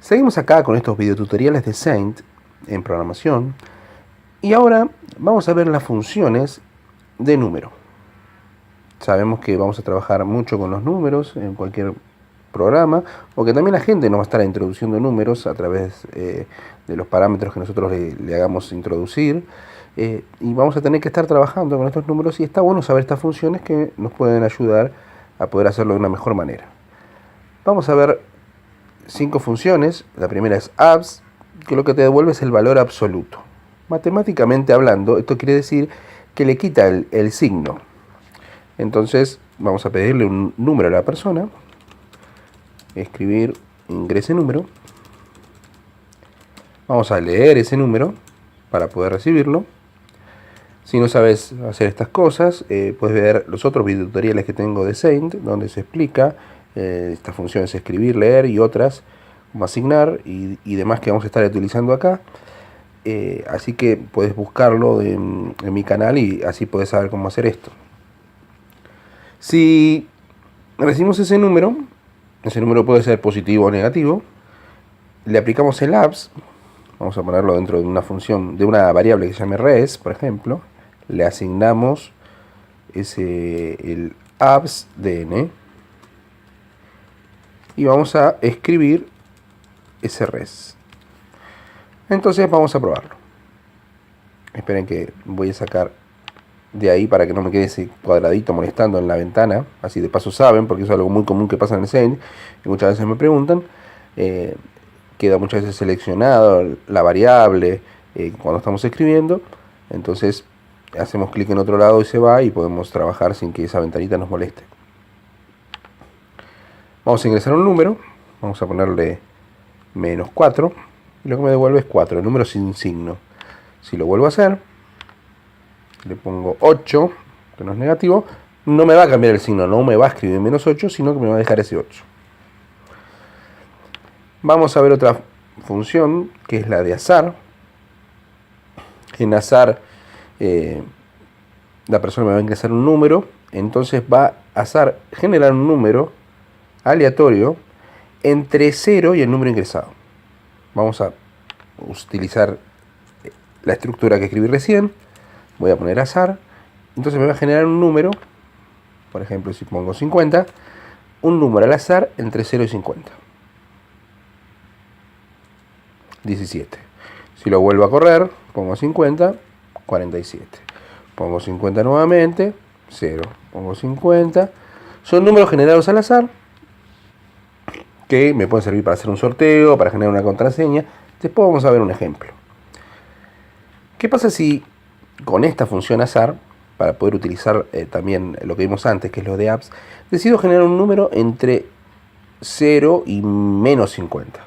Seguimos acá con estos videotutoriales de Saint en programación y ahora vamos a ver las funciones de número. Sabemos que vamos a trabajar mucho con los números en cualquier programa, o que también la gente nos va a estar introduciendo números a través de los parámetros que nosotros le hagamos introducir, y vamos a tener que estar trabajando con estos números, y está bueno saber estas funciones que nos pueden ayudar a poder hacerlo de una mejor manera. Vamos a ver 5 funciones. La primera es abs, que lo que te devuelve es el valor absoluto. Matemáticamente hablando, esto quiere decir que le quita el signo. Entonces vamos a pedirle un número a la persona, escribir ingrese número, vamos a leer ese número para poder recibirlo. Si no sabes hacer estas cosas, puedes ver los otros videotutoriales que tengo de Saint, donde se explica estas funciones: escribir, leer y otras como asignar y demás que vamos a estar utilizando acá. Así que puedes buscarlo en mi canal y así puedes saber cómo hacer esto. Si recibimos ese número puede ser positivo o negativo, le aplicamos el abs. Vamos a ponerlo dentro de una función, de una variable que se llame res, por ejemplo. Le asignamos el abs de n y vamos a escribir ese res. Entonces vamos a probarlo. Esperen que voy a sacar de ahí para que no me quede ese cuadradito molestando en la ventana. Así de paso saben, porque es algo muy común que pasa en el Saint y muchas veces me preguntan. Queda muchas veces seleccionado la variable cuando estamos escribiendo. Entonces hacemos clic en otro lado y se va, y podemos trabajar sin que esa ventanita nos moleste. Vamos a ingresar un número. Vamos a ponerle -4 y lo que me devuelve es 4, el número sin signo. Si lo vuelvo a hacer, le pongo 8, que no es negativo, no me va a cambiar el signo, no me va a escribir -8, sino que me va a dejar ese 8. Vamos a ver otra función, que es la de azar. En azar, la persona me va a ingresar un número, entonces va a azar generar un número aleatorio entre 0 y el número ingresado. Vamos a utilizar la estructura que escribí recién. Voy a poner azar, entonces me va a generar un número. Por ejemplo, si pongo 50, un número al azar entre 0 y 50. 17. Si lo vuelvo a correr, pongo 50, 47. Pongo 50 nuevamente, 0. Pongo 50. Son números generados al azar que me pueden servir para hacer un sorteo, para generar una contraseña. Después vamos a ver un ejemplo. ¿Qué pasa si con esta función azar, para poder utilizar también lo que vimos antes, que es lo de apps, decido generar un número entre 0 y -50?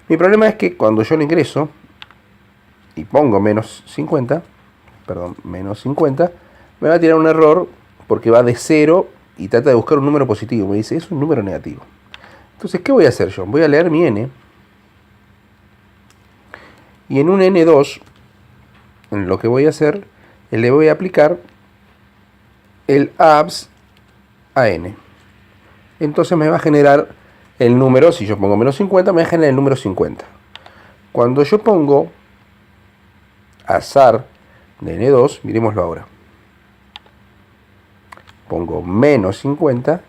Mi problema es que cuando yo lo ingreso y pongo -50, me va a tirar un error porque va de 0 y trata de buscar un número positivo. Me dice, es un número negativo. Entonces, ¿qué voy a hacer yo? Voy a leer mi n, y en un n2, lo que voy a hacer es le voy a aplicar el abs a n. Entonces me va a generar el número, si yo pongo -50, me va a generar el número 50. Cuando yo pongo azar de n2, miremoslo ahora. Pongo -50,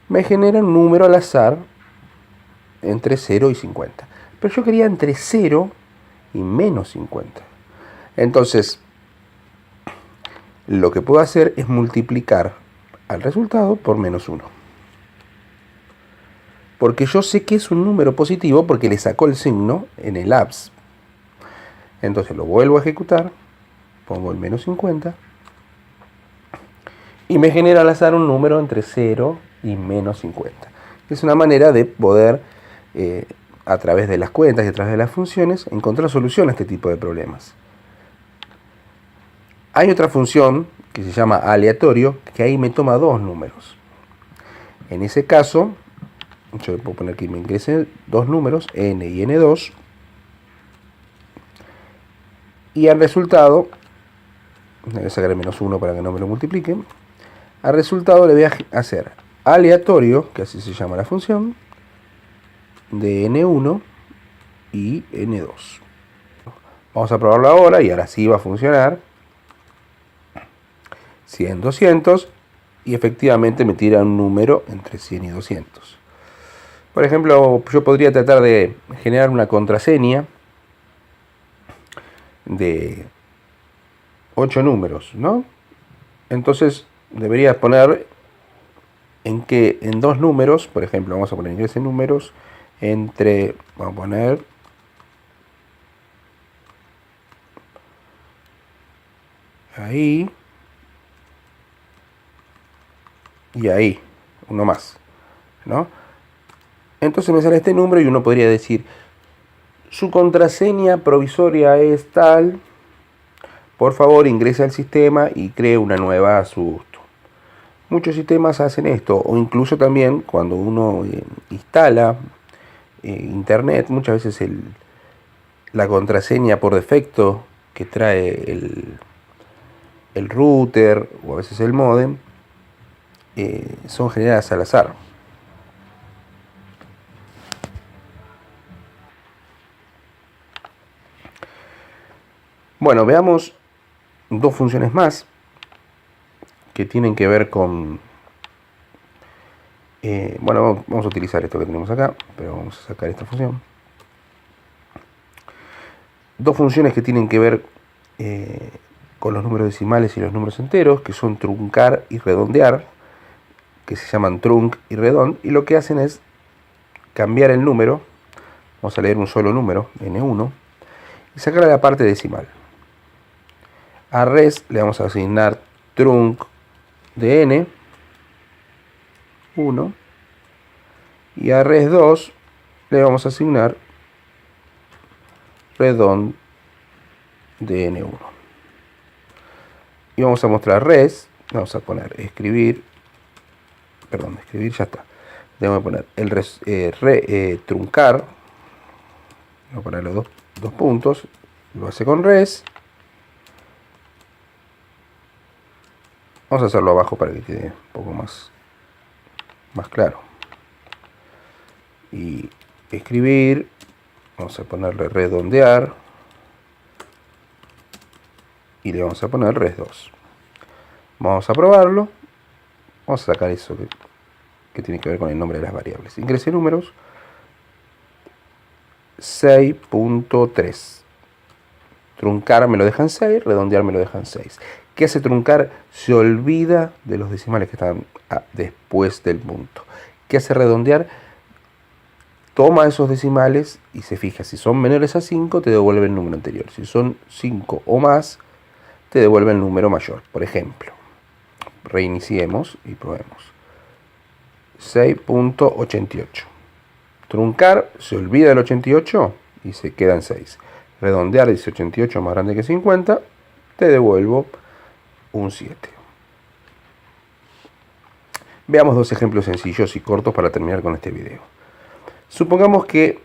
me genera un número al azar entre 0 y 50. Pero yo quería entre 0 y -50. Entonces, lo que puedo hacer es multiplicar al resultado por -1. Porque yo sé que es un número positivo porque le sacó el signo en el abs. Entonces lo vuelvo a ejecutar, pongo el -50 y me genera al azar un número entre 0 y -50. Es una manera de poder, a través de las cuentas y a través de las funciones, encontrar solución a este tipo de problemas. Hay otra función que se llama aleatorio, que ahí me toma dos números. En ese caso, yo puedo poner que me ingresen dos números, n y n2, y al resultado, voy a sacar el -1 para que no me lo multipliquen, al resultado le voy a hacer aleatorio, que así se llama la función, de N1 y N2. Vamos a probarlo ahora y ahora sí va a funcionar. 100, 200 y efectivamente me tira un número entre 100 y 200. Por ejemplo, yo podría tratar de generar una contraseña de 8 números, ¿no? Entonces debería poner en dos números, por ejemplo, vamos a poner ingrese números entre, vamos a poner ahí y ahí, uno más, ¿no? Entonces me sale este número y uno podría decir, su contraseña provisoria es tal, por favor ingrese al sistema y cree una nueva a su gusto. Muchos sistemas hacen esto, o incluso también cuando uno instala internet, muchas veces la contraseña por defecto que trae el router o a veces el módem son generadas al azar. Bueno, veamos dos funciones más que tienen que ver con... bueno, vamos a utilizar esto que tenemos acá, pero vamos a sacar esta función. Dos funciones que tienen que ver con los números decimales y los números enteros, que son truncar y redondear, que se llaman trunc y redond, y lo que hacen es cambiar el número, vamos a leer un solo número, n1, y sacar la parte decimal. A res le vamos a asignar trunc de n, 1, y a res 2 le vamos a asignar redond de n1. Y vamos a mostrar res, vamos a poner escribir ya está. Debo poner el truncar, voy a poner los dos puntos, lo hace con res. Vamos a hacerlo abajo para que quede un poco más claro. Y escribir, vamos a ponerle redondear y le vamos a poner res 2. Vamos a probarlo. Vamos a sacar eso que tiene que ver con el nombre de las variables. Ingrese números 6.3. Truncar me lo dejan 6, redondear me lo dejan 6. ¿Qué hace truncar? Se olvida de los decimales que están después del punto. ¿Qué hace redondear? Toma esos decimales y se fija, si son menores a 5 te devuelve el número anterior. Si son 5 o más, te devuelve el número mayor. Por ejemplo, reiniciemos y probemos. 6.88. Truncar, se olvida del 88 y se queda en 6. Redondear, dice 88 más grande que 50, te devuelvo un 7. Veamos dos ejemplos sencillos y cortos para terminar con este video. Supongamos que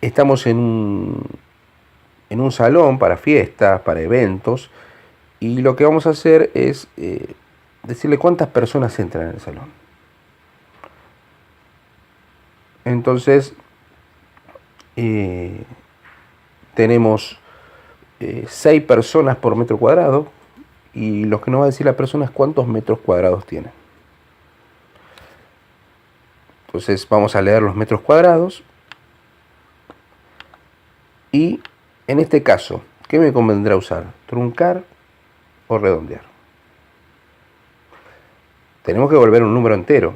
estamos en un salón para fiestas, para eventos, y lo que vamos a hacer es decirle cuántas personas entran en el salón. Entonces, tenemos 6 personas por metro cuadrado, y lo que nos va a decir la persona es cuántos metros cuadrados tiene. Entonces vamos a leer los metros cuadrados y en este caso, ¿qué me convendrá usar? ¿Truncar o redondear? Tenemos que volver un número entero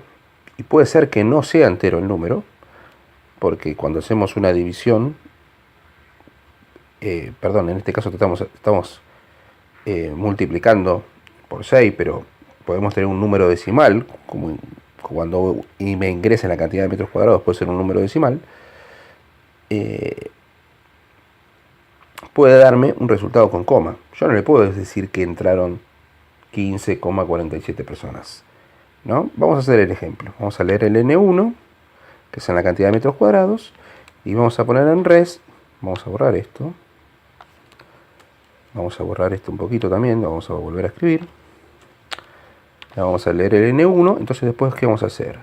y puede ser que no sea entero el número, porque cuando hacemos una división, en este caso estamos multiplicando por 6, pero podemos tener un número decimal, como cuando me ingresa la cantidad de metros cuadrados puede ser un número decimal, puede darme un resultado con coma. Yo no le puedo decir que entraron 15,47 personas, ¿no? Vamos a hacer el ejemplo. Vamos a leer el N1, que es en la cantidad de metros cuadrados, y vamos a poner en res, vamos a borrar esto, vamos a borrar esto un poquito también, lo vamos a volver a escribir. Ya vamos a leer el N1, entonces después, ¿qué vamos a hacer?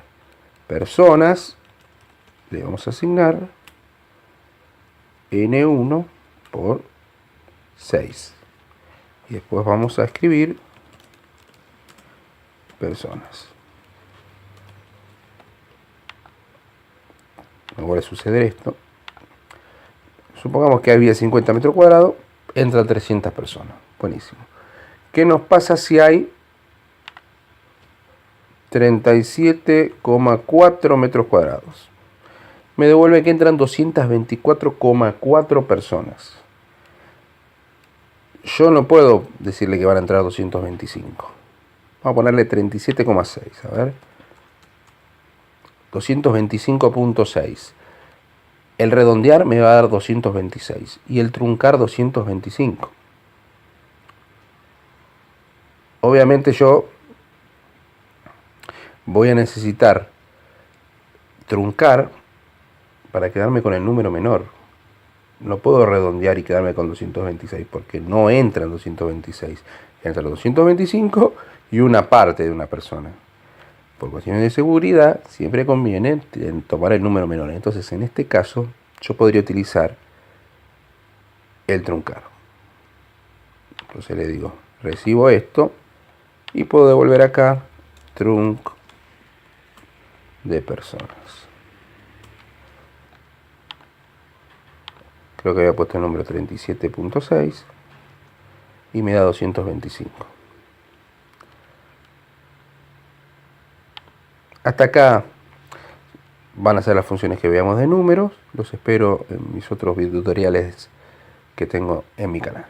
Personas, le vamos a asignar n1 por 6. Y después vamos a escribir personas. Me vuelve a suceder esto. Supongamos que había 50 metros cuadrados, entran 300 personas. Buenísimo. ¿Qué nos pasa si hay 37,4 metros cuadrados? Me devuelve que entran 224,4 personas. Yo no puedo decirle que van a entrar 225. Vamos a ponerle 37,6. A ver. 225,6. El redondear me va a dar 226. Y el truncar 225. Obviamente yo voy a necesitar truncar para quedarme con el número menor. No puedo redondear y quedarme con 226 porque no entran 226. Entran los 225 y una parte de una persona. Por cuestiones de seguridad, siempre conviene tomar el número menor. Entonces, en este caso, yo podría utilizar el truncar. Entonces le digo, recibo esto y puedo devolver acá trunc de personas. Creo que había puesto el número 37,6 y me da 225. Hasta acá van a ser las funciones que veamos de números. Los espero en mis otros videotutoriales que tengo en mi canal.